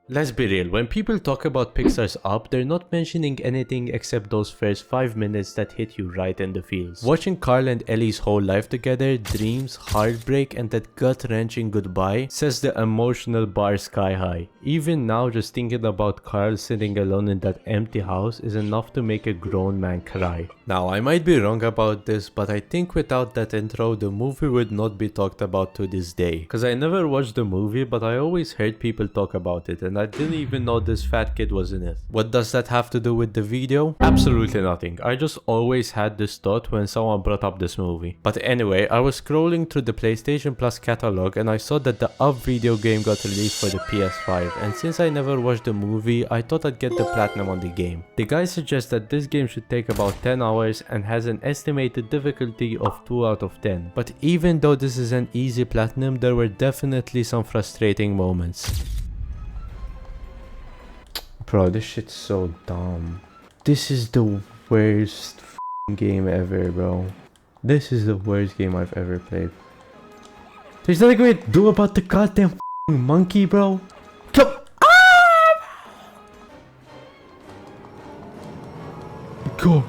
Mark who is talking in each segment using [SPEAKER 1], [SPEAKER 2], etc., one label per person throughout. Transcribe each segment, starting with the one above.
[SPEAKER 1] Let's be real, when people talk about Pixar's Up, they're not mentioning anything except those first 5 minutes that hit you right in the feels. Watching Carl and Ellie's whole life together, dreams, heartbreak, and that gut-wrenching goodbye says the emotional bar sky high. Even now, just thinking about Carl sitting alone in that empty house is enough to make a grown man cry. Now, I might be wrong about this, but I think without that intro, the movie would not be talked about to this day. Cause I never watched the movie, but I always heard people talk about it, and I didn't even know this fat kid was in it. What does that have to do with the video? Absolutely nothing. I just always had this thought when someone brought up this movie. But anyway, I was scrolling through the PlayStation Plus catalog and I saw that the Up video game got released for the PS5, and since I never watched the movie, I thought I'd get the platinum on the game. The guy suggests that this game should take about 10 hours and has an estimated difficulty of 2 out of 10. But even though this is an easy platinum, there were definitely some frustrating moments. Bro, this shit's so dumb. This is the worst game ever, bro. This is the worst game I've ever played. There's nothing we can do about the goddamn monkey, bro. Go!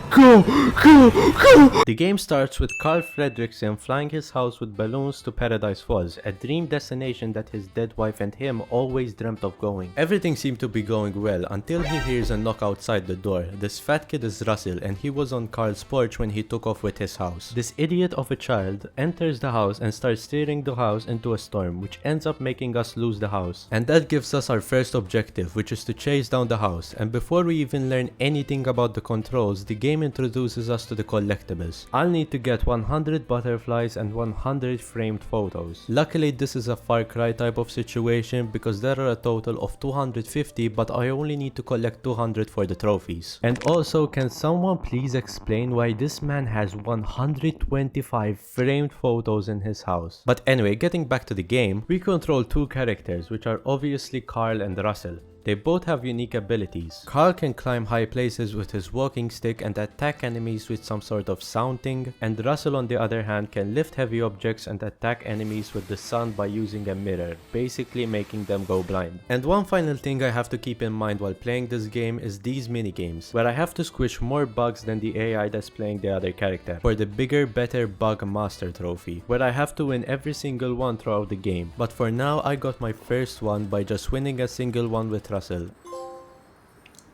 [SPEAKER 1] Go! Go! Go! The game starts with Carl Fredricksen flying his house with balloons to Paradise Falls, a dream destination that his dead wife and him always dreamt of going. Everything seemed to be going well until he hears a knock outside the door. This fat kid is Russell and he was on Carl's porch when he took off with his house. This idiot of a child enters the house and starts steering the house into a storm, which ends up making us lose the house. And that gives us our first objective, which is to chase down the house. And before we even learn anything about the controls, the game introduces us to the collectibles. I'll need to get 100 butterflies and 100 framed photos. Luckily, this is a Far Cry type of situation because there are a total of 250, but I only need to collect 200 for the trophies. And also, can someone please explain why this man has 125 framed photos in his house? But anyway, getting back to the game, we control two characters, which are obviously Carl and Russell. They both have unique abilities. Carl can climb high places with his walking stick and attack enemies with some sort of sound thing, and Russell on the other hand can lift heavy objects and attack enemies with the sun by using a mirror, basically making them go blind. And one final thing I have to keep in mind while playing this game is these minigames, where I have to squish more bugs than the AI that's playing the other character, for the bigger, better bug master trophy, where I have to win every single one throughout the game. But for now, I got my first one by just winning a single one with Russell.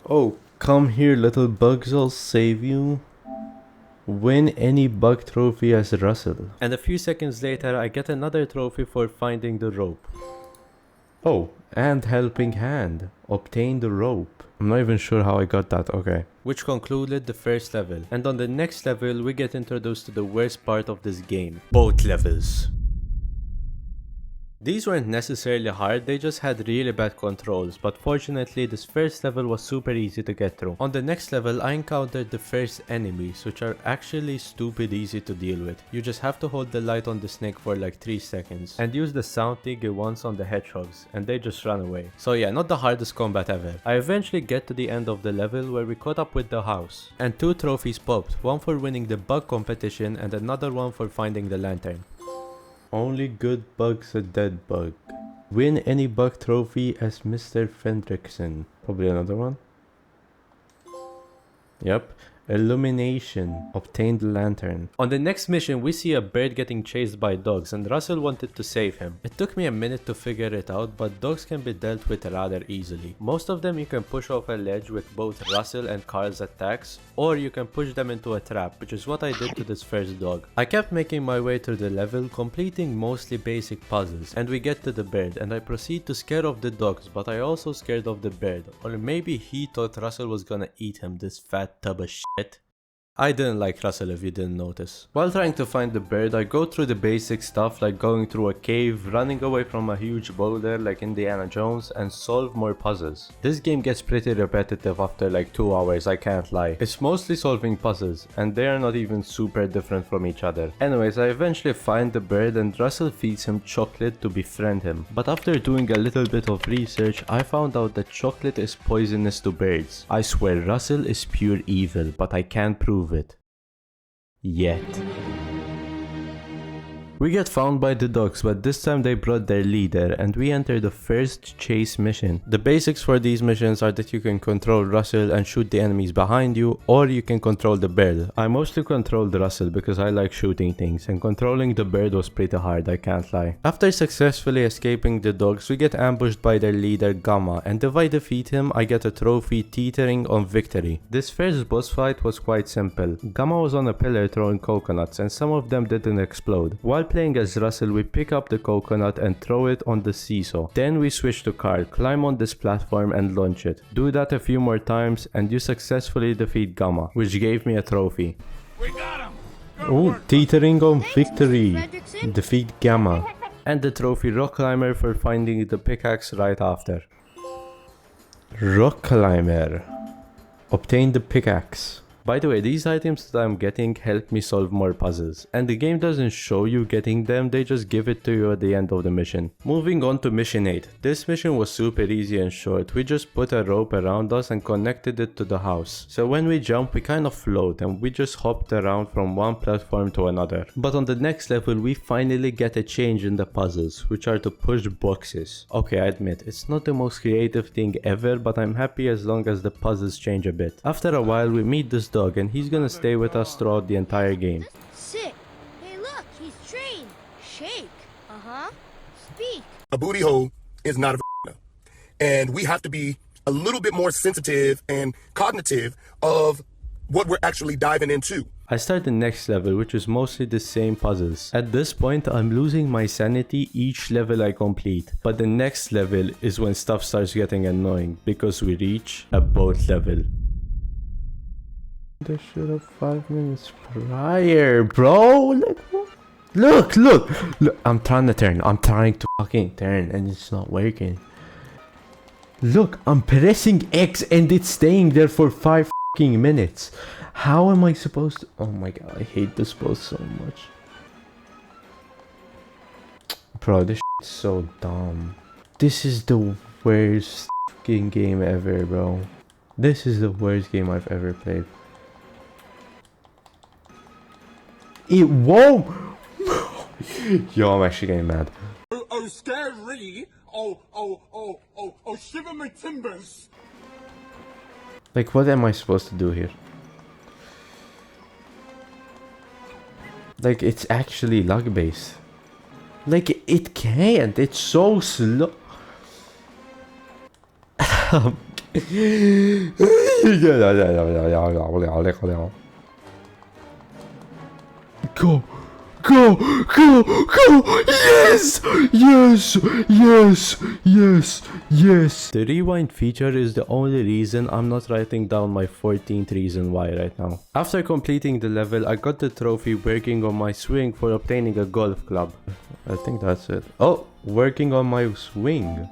[SPEAKER 1] Oh, come here little bugs, I'll save you. Win any bug trophy as Russell. And a few seconds later I get another trophy for finding the rope. Oh, and helping hand. Obtain the rope. I'm not even sure how I got that, okay. Which concluded the first level. And on the next level we get introduced to the worst part of this game. Boat levels. These weren't necessarily hard, they just had really bad controls, but fortunately this first level was super easy to get through. On the next level I encountered the first enemies, which are actually stupid easy to deal with. You just have to hold the light on the snake for like 3 seconds and use the sound thing once on the hedgehogs and they just run away. So yeah, not the hardest combat ever. I eventually get to the end of the level where we caught up with the house and 2 trophies popped, one for winning the bug competition and another one for finding the lantern. Only good bug's a dead bug. Win any bug trophy as Mr. Fendrickson. Probably another one. Yep. Illumination. Obtain the lantern. On the next mission we see a bird getting chased by dogs and Russell wanted to save him. It took me a minute to figure it out, but dogs can be dealt with rather easily. Most of them you can push off a ledge with both Russell and Carl's attacks, or you can push them into a trap, which is what I did to this first dog. I kept making my way through the level, completing mostly basic puzzles, and we get to the bird and I proceed to scare off the dogs, but I also scared off the bird, or maybe he thought Russell was gonna eat him, this fat tub of shit. I didn't like Russell if you didn't notice. While trying to find the bird, I go through the basic stuff like going through a cave, running away from a huge boulder like Indiana Jones, and solve more puzzles. This game gets pretty repetitive after like 2 hours, I can't lie. It's mostly solving puzzles, and they are not even super different from each other. Anyways, I eventually find the bird and Russell feeds him chocolate to befriend him. But after doing a little bit of research, I found out that chocolate is poisonous to birds. I swear Russell is pure evil, but I can't prove it. Yet. We get found by the dogs, but this time they brought their leader and we enter the first chase mission. The basics for these missions are that you can control Russell and shoot the enemies behind you, or you can control the bird. I mostly controlled Russell because I like shooting things, and controlling the bird was pretty hard, I can't lie. After successfully escaping the dogs, we get ambushed by their leader Gamma, and if I defeat him, I get a trophy teetering on victory. This first boss fight was quite simple. Gamma was on a pillar throwing coconuts, and some of them didn't explode. While playing as Russell, we pick up the coconut and throw it on the seesaw. Then we switch to Carl, climb on this platform and launch it. Do that a few more times and you successfully defeat Gamma, which gave me a trophy.
[SPEAKER 2] We got him!
[SPEAKER 1] Oh, teetering on victory. Defeat Gamma. And the trophy Rock Climber for finding the pickaxe right after. Rock Climber. Obtain the pickaxe. By the way, these items that I'm getting help me solve more puzzles, and the game doesn't show you getting them, they just give it to you at the end of the mission. Moving on to mission 8. This mission was super easy and short. We just put a rope around us and connected it to the house. So when we jump, we kind of float and we just hopped around from one platform to another. But on the next level, we finally get a change in the puzzles, which are to push boxes. Okay, I admit, it's not the most creative thing ever, but I'm happy as long as the puzzles change a bit. After a while, we meet this dog and he's gonna stay with us throughout the entire game.
[SPEAKER 3] Sick. Hey, look, he's trained. Shake. Uh-huh. Speak.
[SPEAKER 4] A booty hole is not a and we have to be a little bit more sensitive and cognitive of what we're actually diving into.
[SPEAKER 1] I start the next level, which is mostly the same puzzles. At this point, I'm losing my sanity each level I complete. But the next level is when stuff starts getting annoying, because we reach a boat level. They should have 5 minutes prior, bro. Look, I'm trying to fucking turn and it's not working. Look, I'm pressing X and it's staying there for 5 fucking minutes. How am I supposed to? Oh my god, I hate this boat so much. Bro, this is so dumb. This is the worst fucking game ever, bro. This is the worst game I've ever played. It won't. Yo, I'm actually getting mad.
[SPEAKER 2] Oh, scary! Oh, shiver my timbers!
[SPEAKER 1] Like, what am I supposed to do here? Like, it's actually lag based. Like, it can't. It's so slow. Go! Go! Go! Go! Yes! Yes! Yes! Yes! Yes! The rewind feature is the only reason I'm not writing down my 14th reason why right now. After completing the level, I got the trophy working on my swing for obtaining a golf club. I think that's it. Oh! Working on my swing.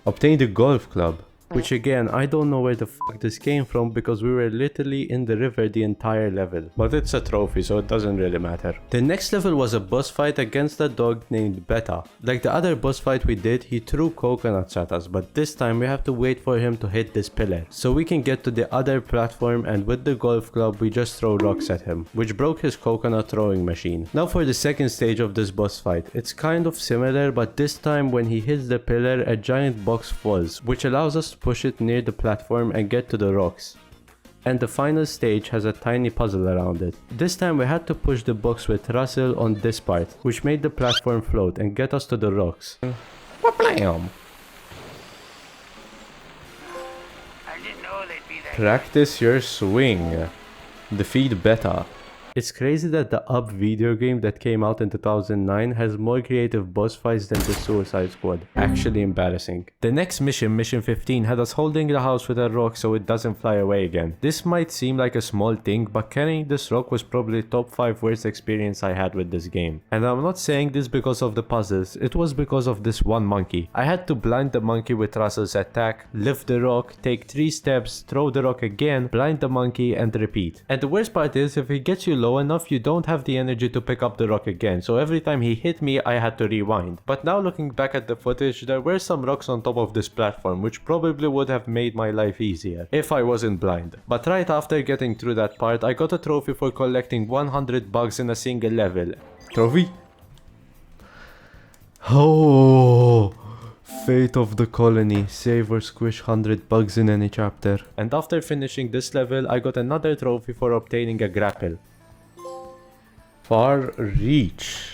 [SPEAKER 1] Obtained a golf club. Which again, I don't know where the fuck this came from because we were literally in the river the entire level. But it's a trophy, so it doesn't really matter. The next level was a boss fight against a dog named Beta. Like the other boss fight we did, he threw coconuts at us, but this time we have to wait for him to hit this pillar. So we can get to the other platform and with the golf club we just throw rocks at him, which broke his coconut throwing machine. Now for the second stage of this boss fight. It's kind of similar, but this time when he hits the pillar, a giant box falls, which allows us to push it near the platform and get to the rocks. And the final stage has a tiny puzzle around it. This time we had to push the box with Russell on this part, which made the platform float and get us to the rocks. Practice your swing. Defeat Beta. It's crazy that the Up video game that came out in 2009 has more creative boss fights than the Suicide Squad. Actually embarrassing. The next mission, mission 15, had us holding the house with a rock so it doesn't fly away again. This might seem like a small thing, but carrying this rock was probably top 5 worst experience I had with this game. And I'm not saying this because of the puzzles, it was because of this one monkey. I had to blind the monkey with Russell's attack, lift the rock, take 3 steps, throw the rock again, blind the monkey and repeat. And the worst part is, if he gets you low enough, you don't have the energy to pick up the rock again, so every time he hit me I had to rewind. But now looking back at the footage, there were some rocks on top of this platform which probably would have made my life easier if I wasn't blind. But right after getting through that part, I got a trophy for collecting 100 bugs in a single level. Trophy? Oh, fate of the colony. Save or squish 100 bugs in any chapter. And after finishing this level, I got another trophy for obtaining a grapple. Far reach.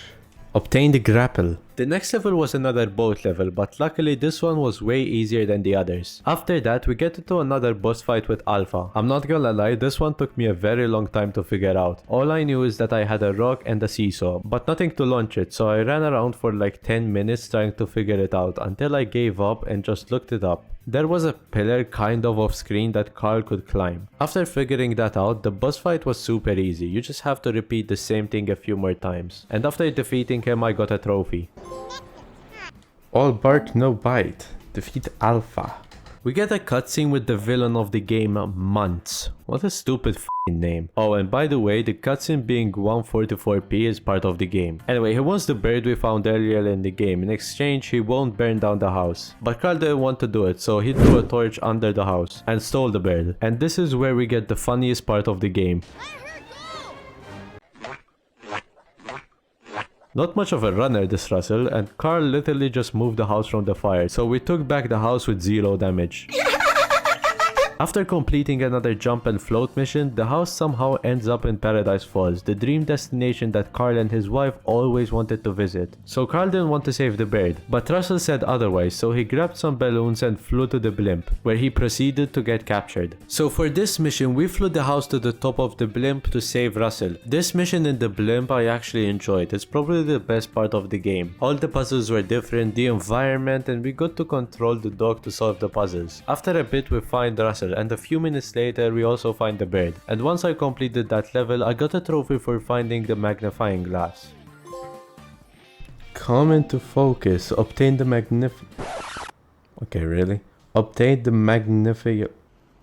[SPEAKER 1] Obtain the grapple. The next level was another boat level, but luckily this one was way easier than the others. After that, we get into another boss fight with Alpha. I'm not gonna lie, this one took me a very long time to figure out. All I knew is that I had a rock and a seesaw, but nothing to launch it, so I ran around for like 10 minutes trying to figure it out until I gave up and just looked it up. There was a pillar kind of off screen that Carl could climb. After figuring that out, the boss fight was super easy. You just have to repeat the same thing a few more times. And after defeating him, I got a trophy. All bark, no bite. Defeat Alpha. We get a cutscene with the villain of the game, Months. What a stupid f***ing name. Oh, and by the way, the cutscene being 144p is part of the game. Anyway, he wants the bird we found earlier in the game. In exchange, he won't burn down the house. But Carl didn't want to do it, so he threw a torch under the house and stole the bird. And this is where we get the funniest part of the game. Not much of a runner, this Russell, and Carl literally just moved the house from the fire, so we took back the house with 0 damage. After completing another jump and float mission, the house somehow ends up in Paradise Falls, the dream destination that Carl and his wife always wanted to visit. So Carl didn't want to save the bird, but Russell said otherwise, so he grabbed some balloons and flew to the blimp, where he proceeded to get captured. So for this mission, we flew the house to the top of the blimp to save Russell. This mission in the blimp I actually enjoyed. It's probably the best part of the game. All the puzzles were different, the environment, and we got to control the dog to solve the puzzles. After a bit we find Russell, and a few minutes later we also find the bird. And once I completed that level, I got a trophy for finding the magnifying glass. Come into focus. Obtain the Okay, really? Obtain the magnificent...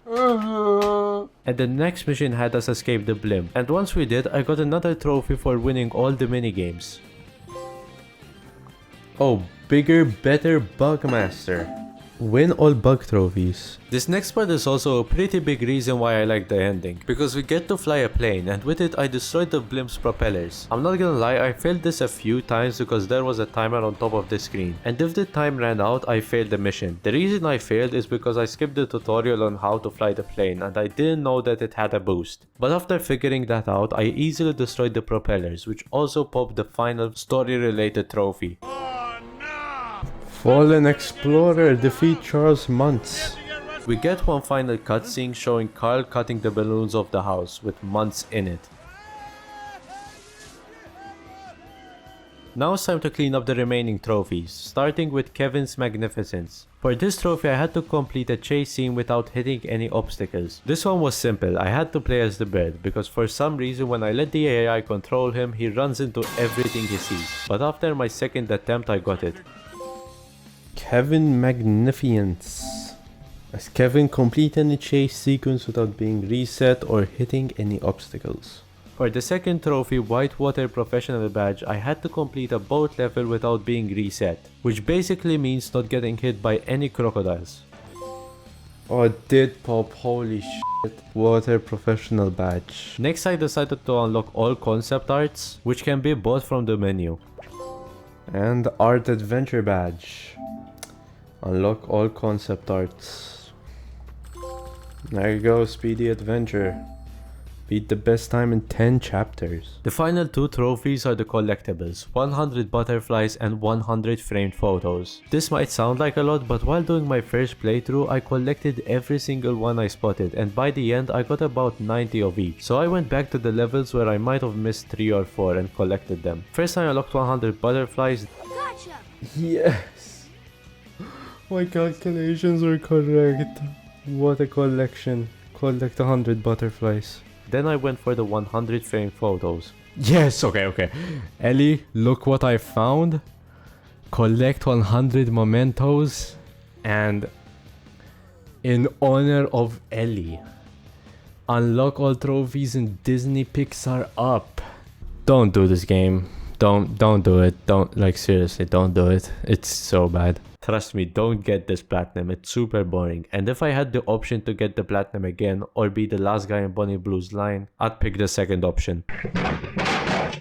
[SPEAKER 1] And the next mission had us escape the blimp. And once we did, I got another trophy for winning all the minigames. Oh, bigger, better Bugmaster. Win all bug trophies. This next part is also a pretty big reason why I like the ending, because we get to fly a plane, and with it I destroyed the blimp's propellers. I'm not gonna lie, I failed this a few times because there was a timer on top of the screen, and if the time ran out, I failed the mission. The reason I failed is because I skipped the tutorial on how to fly the plane, and I didn't know that it had a boost. But after figuring that out, I easily destroyed the propellers, which also popped the final story related trophy. Fallen Explorer, defeat Charles Muntz. We get one final cutscene showing Carl cutting the balloons of the house with Muntz in it. Now it's time to clean up the remaining trophies, starting with Kevin's Magnificence. For this trophy I had to complete a chase scene without hitting any obstacles. This one was simple, I had to play as the bird, because for some reason when I let the AI control him, he runs into everything he sees. But after my second attempt I got it. Kevin Magnificence. As Kevin complete any chase sequence without being reset or hitting any obstacles. For the second trophy, Whitewater Professional Badge, I had to complete a boat level without being reset, which basically means not getting hit by any crocodiles. Oh, it did pop, holy shit. Water Professional Badge. Next I decided to unlock all concept arts, which can be bought from the menu. And Art Adventure Badge. Unlock all concept arts. There you go, Speedy Adventure. Beat the best time in 10 chapters. The final two trophies are the collectibles, 100 butterflies and 100 framed photos. This might sound like a lot, but while doing my first playthrough, I collected every single one I spotted, and by the end I got about 90 of each. So I went back to the levels where I might have missed 3 or 4 and collected them. First I unlocked 100 butterflies.
[SPEAKER 3] Gotcha!
[SPEAKER 1] Yes! My calculations are correct. What a collection. Collect 100 butterflies. Then I went for the 100 framed photos. Yes, okay. Ellie, look what I found. Collect 100 mementos. And in honor of Ellie, unlock all trophies in Disney Pixar up. Don't do this game. Don't do it. Don't, like, seriously, don't do it. It's so bad. Trust me, don't get this platinum, it's super boring. And if I had the option to get the platinum again or be the last guy in Bonnie Blue's line, I'd pick the second option.